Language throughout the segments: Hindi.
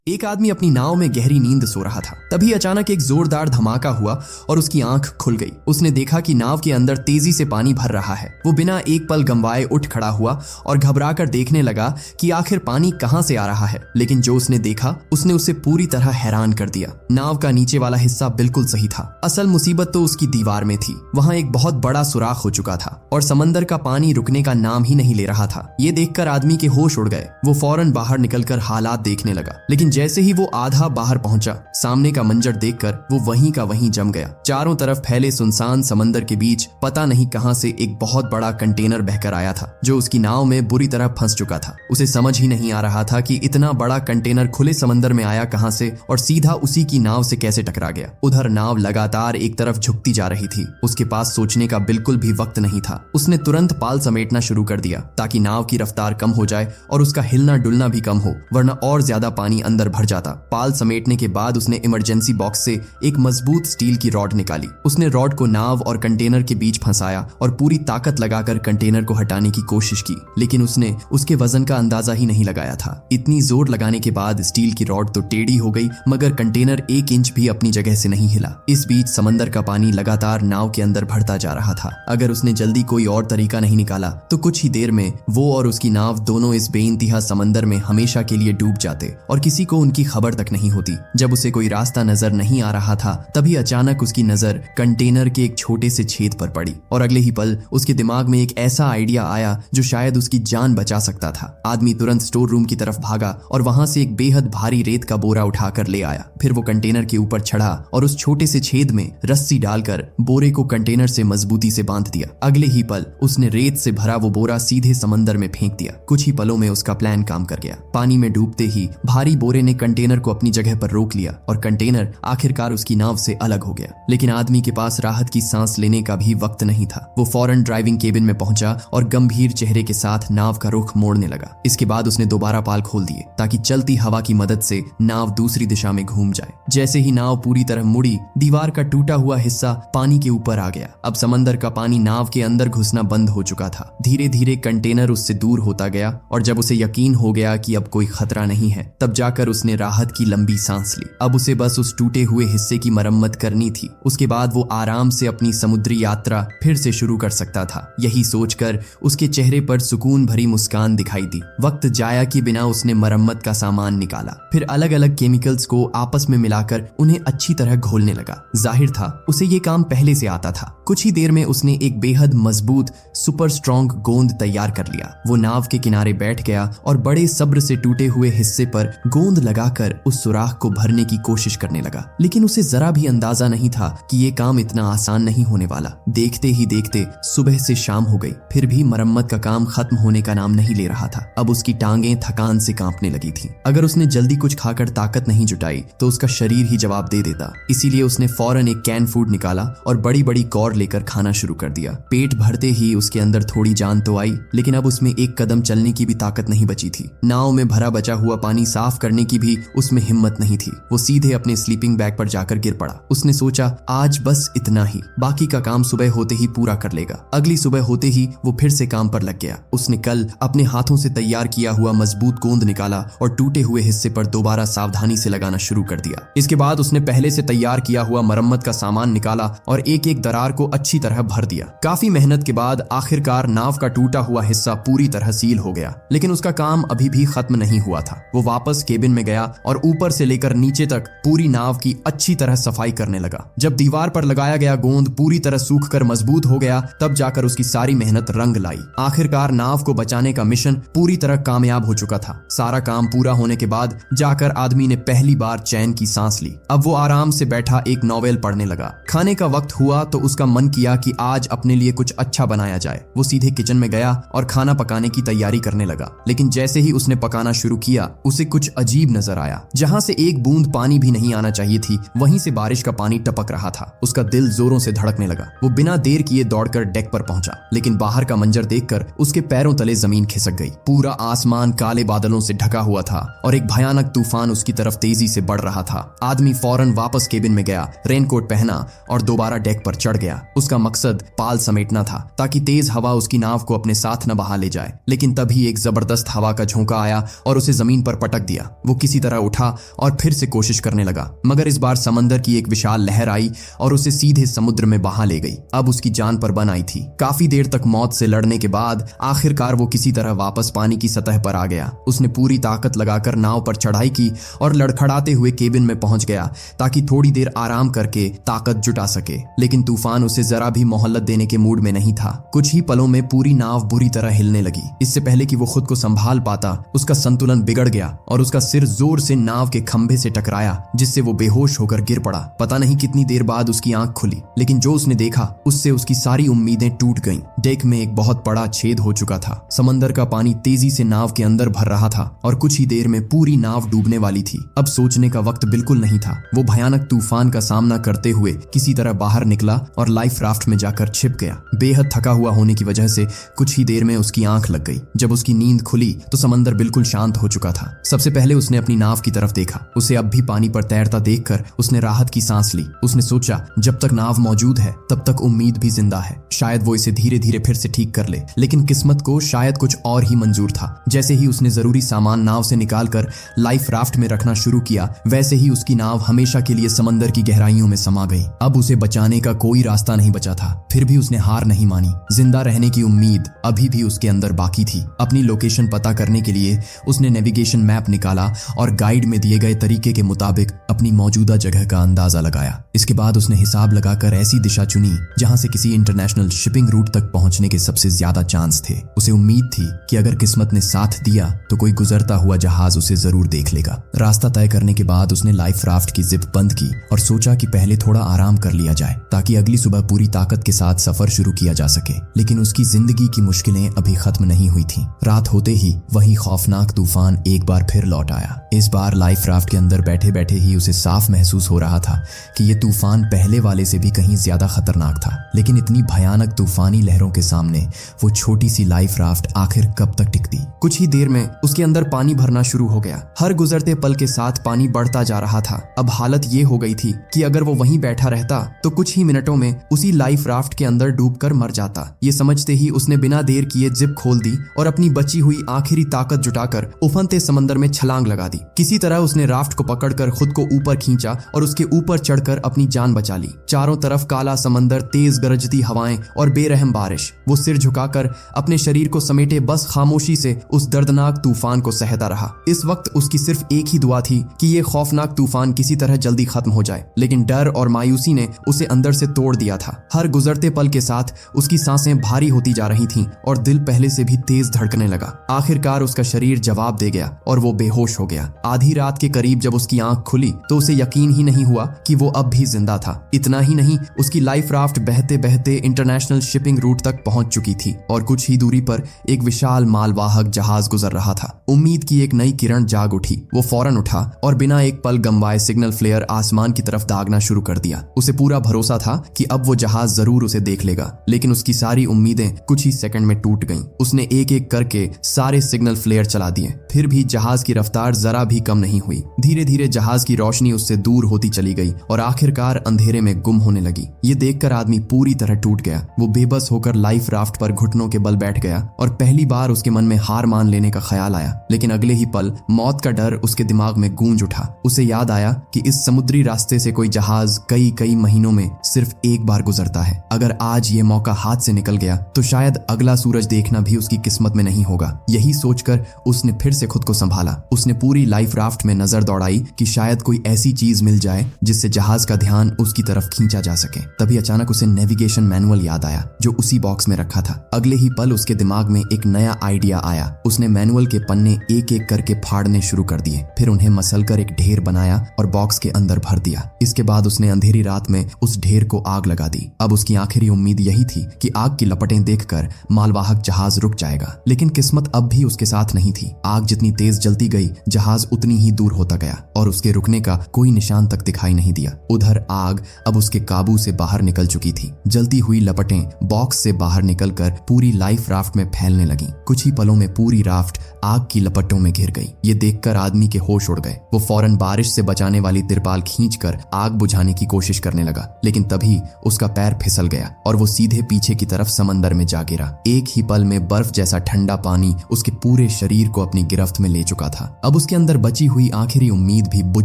एक आदमी अपनी नाव में गहरी नींद सो रहा था। तभी अचानक एक जोरदार धमाका हुआ और उसकी आंख खुल गई। उसने देखा कि नाव के अंदर तेजी से पानी भर रहा है। वो बिना एक पल गंवाए उठ खड़ा हुआ और घबराकर देखने लगा कि आखिर पानी कहां से आ रहा है। लेकिन जो उसने देखा उसने उसे पूरी तरह हैरान कर दिया। नाव का नीचे वाला हिस्सा बिल्कुल सही था। असल मुसीबत तो उसकी दीवार में थी। वहां एक बहुत बड़ा सुराख हो चुका था और समंदर का पानी रुकने का नाम ही नहीं ले रहा था। ये देखकर आदमी के होश उड़ गए। वो फौरन बाहर निकलकर हालात देखने लगा। लेकिन जैसे ही वो आधा बाहर पहुंचा, सामने का मंजर देखकर वो वहीं का वहीं जम गया। चारों तरफ फैले सुनसान समंदर के बीच पता नहीं कहां से एक बहुत बड़ा कंटेनर बहकर आया था, जो उसकी नाव में बुरी तरह फंस चुका था। उसे समझ ही नहीं आ रहा था कि इतना बड़ा कंटेनर खुले समंदर में आया कहां से और सीधा उसी की नाव से कैसे टकरा गया। उधर नाव लगातार एक तरफ झुकती जा रही थी। उसके पास सोचने का बिल्कुल भी वक्त नहीं था। उसने तुरंत पाल समेटना शुरू कर दिया ताकि नाव की रफ्तार कम हो जाए और उसका हिलना डुलना भी कम हो, वरना और ज्यादा पानी अंदर भर जाता। पाल समेटने के बाद उसने इमरजेंसी बॉक्स से एक मजबूत स्टील की रॉड निकाली। उसने रॉड को नाव और कंटेनर के बीच फंसाया और पूरी ताकत लगाकर कंटेनर को हटाने की कोशिश की, लेकिन उसने उसके वजन का अंदाजा ही नहीं लगाया था। इतनी जोर लगाने के बाद स्टील की रॉड तो टेढ़ी हो गई, मगर कंटेनर 1 इंच भी अपनी जगह से नहीं हिला। इस बीच समंदर का पानी लगातार नाव के अंदर भरता जा रहा था। अगर उसने जल्दी कोई और तरीका नहीं निकाला तो कुछ ही देर में वो और उसकी नाव दोनों इस बेइंतहा समंदर में हमेशा के लिए डूब जाते और किसी को उनकी खबर तक नहीं होती। जब उसे कोई रास्ता नजर नहीं आ रहा था, तभी अचानक उसकी नजर कंटेनर के एक छोटे से छेद पर पड़ी और अगले ही पल उसके दिमाग में एक ऐसा आइडिया आया जो शायद उसकी जान बचा सकता था। आदमी तुरंत स्टोर रूम की तरफ भागा और वहां से एक बेहद भारी रेत का बोरा उठाकर ले आया। फिर वो कंटेनर के ऊपर चढ़ा और उस छोटे से छेद में रस्सी डालकर बोरे को कंटेनर से मजबूती से बांध दिया। अगले ही पल उसने रेत से भरा वो बोरा सीधे समंदर में फेंक दिया। कुछ ही पलों में उसका प्लान काम कर गया। पानी में डूबते ही भारी बोरे ने कंटेनर को अपनी जगह पर रोक लिया और कंटेनर आखिरकार उसकी नाव से अलग हो गया। लेकिन आदमी के पास राहत की सांस लेने का भी वक्त नहीं था। वो फौरन ड्राइविंग केबिन में पहुंचा और गंभीर चेहरे के साथ नाव का रुख मोड़ने लगा। इसके बाद उसने दोबारा पाल खोल दिए ताकि चलती हवा की मदद से नाव दूसरी दिशा में घूम जाए। जैसे ही नाव पूरी तरह मुड़ी, दीवार का टूटा हुआ हिस्सा पानी के ऊपर आ गया। अब समंदर का पानी नाव के अंदर घुसना बंद हो चुका था। धीरे धीरे कंटेनर उससे दूर होता गया और जब उसे यकीन हो गया कि अब कोई खतरा नहीं है, तब जाकर उसने राहत की लंबी सांस ली। अब उसे बस उस टूटे हुए हिस्से की मरम्मत करनी थी। उसके बाद वो आराम से अपनी समुद्री यात्रा फिर से शुरू कर सकता था। यही सोचकर उसके चेहरे पर सुकून भरी मुस्कान दिखाई दी। वक्त जाया किए बिना उसने मरम्मत का सामान निकाला, फिर अलग अलग केमिकल्स को आपस में मिलाकर उन्हें अच्छी तरह घोलने लगा। जाहिर था उसे ये काम पहले से आता था। कुछ ही देर में उसने एक बेहद मजबूत सुपर स्ट्रॉन्ग गोंद तैयार कर लिया। वो नाव के किनारे बैठ गया और बड़े सब्र से टूटे हुए हिस्से पर गोंद लगाकर उस सुराख को भरने की कोशिश करने लगा। लेकिन उसे जरा भी अंदाजा नहीं था कि ये काम इतना आसान नहीं होने वाला। देखते ही देखते सुबह से शाम हो गई, फिर भी मरम्मत का काम खत्म होने का नाम नहीं ले रहा था। अब उसकी टांगें थकान से कांपने लगी थीं। अगर उसने जल्दी कुछ खाकर ताकत नहीं जुटाई तो उसका शरीर ही जवाब दे देता। इसीलिए उसने फौरन एक कैन फूड निकाला और बड़ी बड़ी कौर लेकर खाना शुरू कर दिया। पेट भरते ही उसके अंदर थोड़ी जान तो आई, लेकिन अब उसमें एक कदम चलने की भी ताकत नहीं बची थी। नाव में भरा बचा हुआ पानी साफ करने की भी उसमें हिम्मत नहीं थी। वो सीधे अपने स्लीपिंग बैग पर जाकर गिर पड़ा। उसने सोचा आज बस इतना ही, बाकी का काम सुबह होते ही पूरा कर लेगा। अगली सुबह होते ही वो फिर से काम पर लग गया। उसने कल अपने हाथों से तैयार किया हुआ मजबूत गोंद निकाला और टूटे हुए हिस्से पर दोबारा सावधानी से लगाना शुरू कर दिया। इसके बाद उसने पहले से तैयार किया हुआ मरम्मत का सामान निकाला और एक एक दरार को अच्छी तरह भर दिया। काफी मेहनत के बाद आखिरकार नाव का टूटा हुआ हिस्सा पूरी तरह सील हो गया। लेकिन उसका काम अभी भी खत्म नहीं हुआ था। वो वापस केबिन में गया और ऊपर से लेकर नीचे तक पूरी नाव की अच्छी तरह सफाई करने लगा। जब दीवार पर लगाया गया गोंद पूरी तरह सूखकर मजबूत हो गया, तब जाकर उसकी सारी मेहनत रंग लाई। आखिरकार नाव को बचाने का मिशन पूरी तरह कामयाब हो चुका था। सारा काम पूरा होने के बाद जाकर आदमी ने पहली बार चैन की सांस ली। अब वो आराम से बैठा एक नॉवेल पढ़ने लगा। खाने का वक्त हुआ तो उसका मन किया कि आज अपने लिए कुछ अच्छा बनाया जाए। वो सीधे किचन में गया और खाना पकाने की तैयारी करने लगा। लेकिन जैसे ही उसने पकाना शुरू किया, उसे कुछ अजीब नजर आया। जहां से एक बूंद पानी भी नहीं आना चाहिए थी, वहीं से बारिश का पानी टपक रहा था। उसका दिल जोरों से धड़कने लगा। वो बिना देर किए दौड़कर डेक पर पहुंचा, लेकिन बाहर का मंजर देखकर उसके पैरों तले जमीन खिसक गई। पूरा आसमान काले बादलों से ढका हुआ था और एक भयानक तूफान उसकी तरफ तेजी से बढ़ रहा था। आदमी फौरन वापस केबिन में गया, रेनकोट पहना और दोबारा डेक पर चढ़ गया। उसका मकसद पाल समेटना था ताकि तेज हवा उसकी नाव को अपने साथ न बहा ले जाए। लेकिन तभी एक जबरदस्त हवा का झोंका आया और उसे जमीन पर पटक दिया। वो वो किसी तरह उठा और फिर से कोशिश करने लगा, मगर इस बार समंदर की एक विशाल लहर आई और उसे सीधे समुद्र में बहा ले गई। अब उसकी जान पर बन आई थी। काफी देर तक मौत से लड़ने के बाद आखिरकार वो किसी तरह वापस पानी की सतह पर आ गया। उसने पूरी ताकत लगाकर नाव पर चढ़ाई की और लड़खड़ाते हुए केबिन में पहुंच गया ताकि थोड़ी देर आराम करके ताकत जुटा सके। लेकिन तूफान उसे जरा भी मोहलत देने के मूड में नहीं था। कुछ ही पलों में पूरी नाव बुरी तरह हिलने लगी। इससे पहले कि वो खुद को संभाल पाता, उसका संतुलन बिगड़ गया और उसका सिर जोर से नाव के खंभे से टकराया, जिससे वो बेहोश होकर गिर पड़ा। पता नहीं कितनी देर बाद उसकी आंख खुली, लेकिन जो उसने देखा उससे उसकी सारी उम्मीदें टूट गईं। डेक में एक बहुत बड़ा छेद हो चुका था। समंदर का पानी तेजी से नाव के अंदर भर रहा था और कुछ ही देर में पूरी नाव डूबने वाली थी। अब सोचने का वक्त बिल्कुल नहीं था। वो भयानक तूफान का सामना करते हुए किसी तरह बाहर निकला और लाइफ राफ्ट में जाकर छिप गया। बेहद थका हुआ होने की वजह से कुछ ही देर में उसकी आंख लग गई। जब उसकी नींद खुली तो समंदर बिल्कुल शांत हो चुका था। सबसे पहले उसने अपनी नाव की तरफ देखा। उसे अब भी पानी पर तैरता देखकर उसने राहत की सांस ली। उसने सोचा, जब तक नाव मौजूद है तब तक उम्मीद भी जिंदा है। शायद वो इसे धीरे धीरे फिर से ठीक कर ले। लेकिन किस्मत को शायद कुछ और ही मंजूर था। जैसे ही उसने जरूरी सामान नाव से निकालकर लाइफ राफ्ट में रखना शुरू किया, वैसे ही उसकी नाव हमेशा के लिए समंदर की गहराइयों में समा गई। अब उसे बचाने का कोई रास्ता नहीं बचा था। फिर भी उसने हार नहीं मानी। जिंदा रहने की उम्मीद अभी भी उसके अंदर बाकी थी। अपनी लोकेशन पता करने के लिए उसने नेविगेशन मैप निकाला और गाइड में दिए गए तरीके के मुताबिक अपनी मौजूदा जगह का अंदाजा लगाया। इसके बाद उसने हिसाब लगाकर ऐसी दिशा चुनी जहां से किसी इंटरनेशनल शिपिंग रूट तक पहुंचने के सबसे ज्यादा चांस थे। उसे उम्मीद थी कि अगर किस्मत ने साथ दिया तो कोई गुजरता हुआ जहाज उसे जरूर देख लेगा। रास्ता तय करने के बाद उसने लाइफ राफ्ट की जिप बंद की और सोचा कि पहले थोड़ा आराम कर लिया जाए ताकि अगली सुबह पूरी ताकत के साथ सफर शुरू किया जा सके। लेकिन उसकी जिंदगी की मुश्किलें अभी खत्म नहीं हुई थीं। रात होते ही वही खौफनाक तूफान एक बार फिर लौट आया। इस बार लाइफ राफ्ट के अंदर बैठे बैठे ही उसे साफ महसूस हो रहा था कि ये तूफान पहले वाले से भी कहीं ज्यादा खतरनाक था। लेकिन इतनी भयानक तूफानी लहरों के सामने वो छोटी सी लाइफ राफ्ट आखिर कब तक टिकती। कुछ ही देर में उसके अंदर पानी भरना शुरू हो गया। हर गुजरते पल के साथ पानी बढ़ता जा रहा था। अब हालत ये हो गई थी कि अगर वो वहीं बैठा रहता तो कुछ ही मिनटों में उसी लाइफ राफ्ट के अंदर डूबकर मर जाता। ये समझते ही उसने बिना देर किए जिप खोल दी और अपनी बची हुई आखिरी ताकत जुटाकर उफनते समंदर में छलांग लगा दी। किसी तरह उसने राफ्ट को पकड़कर खुद को ऊपर खींचा और उसके ऊपर चढ़कर अपनी जान बचा ली। चारों तरफ काला समंदर, तेज गरजती हवाएं और बेरहम बारिश। वो सिर झुकाकर अपने शरीर को समेटे बस खामोशी से उस दर्दनाक तूफान को सहता रहा। इस वक्त उसकी सिर्फ एक ही दुआ थी कि ये खौफनाक तूफान किसी तरह जल्दी खत्म हो जाए। लेकिन डर और मायूसी ने उसे अंदर से तोड़ दिया था। हर गुजरते पल के साथ उसकी सांसें भारी होती जा रही थीं और दिल पहले से भी तेज धड़कने लगा। आखिरकार उसका शरीर जवाब दे गया और वो बेहोश हो गया। आधी रात के करीब जब उसकी आंख खुली तो उसे यकीन ही नहीं हुआ कि वो अब भी जिंदा था। इतना ही नहीं, उसकी लाइफ राफ्ट बहते बहते इंटरनेशनल शिपिंग रूट तक पहुंच चुकी थी और कुछ ही दूरी पर एक विशाल मालवाहक जहाज गुजर रहा था। उम्मीद की एक नई किरण जाग उठी। वो फौरन उठा और बिना एक पल गंवाए सिग्नल फ्लेयर आसमान की तरफ दागना शुरू कर दिया। उसे पूरा भरोसा था कि अब वो जहाज जरूर उसे देख लेगा। लेकिन उसकी सारी उम्मीदें कुछ ही सेकंड में टूट गईं। उसने एक एक करके सारे सिग्नल फ्लेयर चला दिए, फिर भी जहाज की रफ्तार जरा भी कम नहीं हुई। धीरे धीरे जहाज की रोशनी उससे दूर होती चली गई और आखिरकार अंधेरे में गुम होने लगी। ये देखकर आदमी पूरी तरह टूट गया। वो बेबस होकर लाइफ राफ्ट पर घुटनों के बल बैठ गया और पहली बार उसके मन में हार मान लेने का ख्याल आया। लेकिन अगले ही पल मौत का डर उसके दिमाग में गूंज उठा। उसे याद आया कि इस समुद्री रास्ते से कोई जहाज कई महीनों में सिर्फ एक बार गुजरता है। अगर आज ये मौका हाथ से निकल गया तो शायद अगला सूरज देखना भी उसकी किस्मत में नहीं होगा। यही सोचकर उसने फिर से खुद को संभाला। उसने पूरी लाइफ राफ्ट में नजर दौड़ाई कि शायद कोई ऐसी चीज मिल जाए जिससे जहाज का ध्यान उसकी तरफ खींचा जा सके। तभी अचानक उसे नेविगेशन मैनुअल याद आया जो उसी बॉक्स में रखा था। अगले ही पल उसके दिमाग में एक नया आइडिया आया। उसने मैनुअल के पन्ने एक एक करके फाड़ने शुरू कर दिए, फिर उन्हें मसलकर एक ढेर बनाया और बॉक्स के अंदर भर दिया। इसके बाद उसने अंधेरी रात में उस ढेर को आग लगा दी। अब उसकी आखिरी उम्मीद यही थी कि आग की लपटें देखकर मालवाहक जहाज रुक जाएगा। लेकिन किस्मत अब भी उसके साथ नहीं थी। आग जितनी तेज जलती गई, जहाज उतनी ही दूर होता गया और उसके रुकने का कोई निशान तक दिखाई नहीं दिया। उधर आग अब उसके काबू से बाहर निकल चुकी थी। जलती हुई लपटें बॉक्स से बाहर निकलकर पूरी लाइफ राफ्ट में फैलने लगी। कुछ ही पलों में पूरी राफ्ट आग की लपटों में घिर गई। ये देखकर आदमी के होश उड़ गए। वो फौरन बारिश से बचाने वाली तिरपाल खींचकर आग बुझाने की कोशिश करने लगा। लेकिन तभी उसका पैर फिसल गया और वो सीधे पीछे की तरफ समंदर में जा गिरा। एक ही पल में बर्फ जैसा ठंडा पानी उसके पूरे शरीर को अपनी गिरफ्त में ले चुका था। अब उसके अंदर बची हुई आखिरी उम्मीद भी बुझ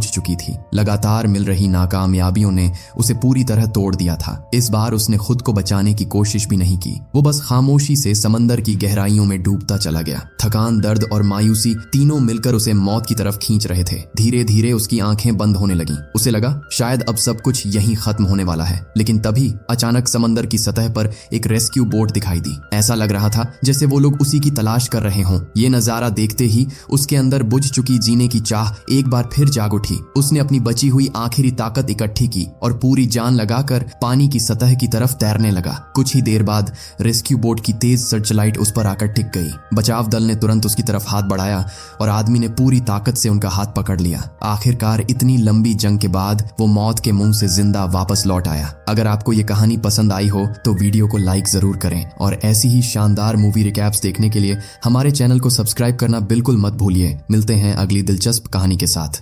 चुकी थी। लगातार मिल रही नाकामयाबियों ने उसे पूरी तरह तोड़ दिया था। इस बार उसने खुद को बचाने की कोशिश भी नहीं की। वो बस खामोशी से समंदर की गहराइयों में डूबता चला गया। थकान, दर्द और मायूसी तीनों मिलकर उसे मौत की तरफ खींच रहे थे। धीरे धीरे उसकी आंखें बंद होने लगीं। उसे लगा शायद अब सब कुछ यहीं खत्म होने वाला है। लेकिन तभी अचानक समंदर की सतह पर एक रेस्क्यू बोट दिखाई दी। ऐसा लग रहा था जैसे वो लोग उसी की तलाश कर रहे हों। ये नजारा देखते ही उसके अंदर बुझ चुकी जीने की चाह एक बार फिर जाग उठी। उसने अपनी बची हुई आखिरी ताकत इकट्ठी की और पूरी जान लगाकर पानी की सतह की तरफ तैरने लगा। कुछ ही देर बाद रेस्क्यू बोट की तेज सर्चलाइट उस पर आकर टिक गई। बचाव दल ने तुरंत उसकी तरफ हाथ बढ़ाया और आदमी ने पूरी ताकत से उनका हाथ पकड़ लिया। आखिरकार इतनी लंबी जंग के बाद वो मौत के मुंह से जिंदा वापस लौट आया। अगर आपको ये कहानी पसंद आई हो तो वीडियो को लाइक जरूर करें और ऐसी ही शानदार मूवी रिकैप्स देखने के लिए हमारे चैनल को सब्सक्राइब करना बिल्कुल मत भूलिए। मिलते हैं अगली दिलचस्प कहानी के साथ।